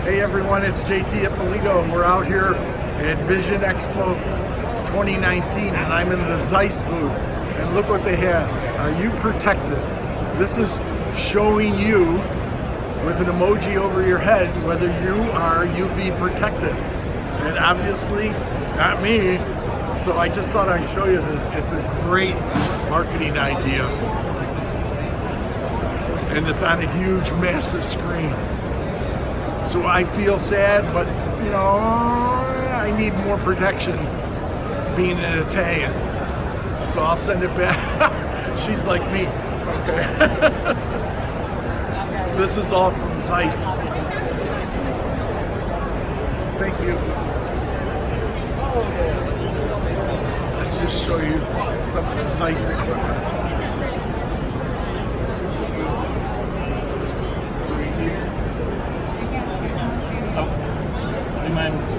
Hey everyone, it's JT Ippolito, and we're out here at Vision Expo 2019, and I'm in the ZEISS booth, and look what they have. Are you protected? This is showing you with an emoji over your head whether you are UV protected, and obviously not me, so I just thought I'd show you that it's a great marketing idea, and it's on a huge, massive screen. So I feel sad, but you know, I need more protection being an Italian. So I'll send it back. She's like me. Okay. This is all from ZEISS. Thank you. Let's just show you some of the ZEISS equipment.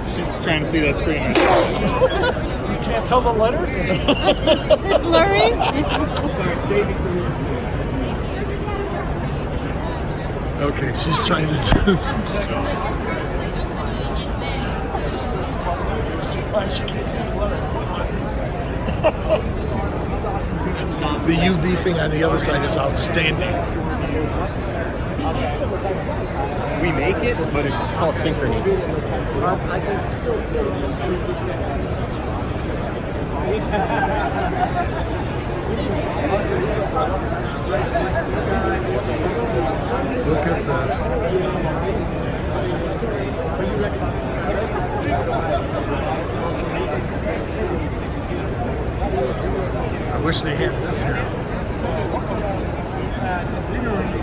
She's trying to see that screen right now. You can't tell the letters? Is it blurry? Okay, she's trying to do she can't see the letter. The UV thing on the other side is outstanding. We make it, but it's called synchrony. I can still see Look at this. I wish they had this here.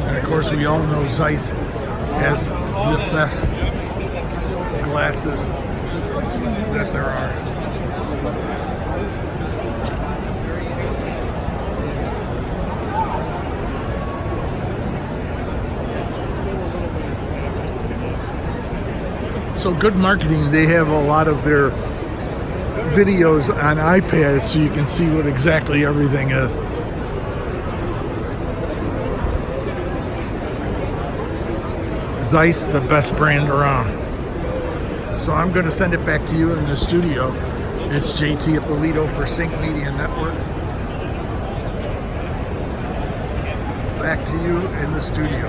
And of course, we all know ZEISS has the best glasses that there are. So good marketing. They have a lot of their videos on iPads so you can see what exactly everything is. ZEISS, the best brand around. So I'm going to send it back to you in the studio. It's JT Ippolito for Sync Media Network. Back to you in the studio.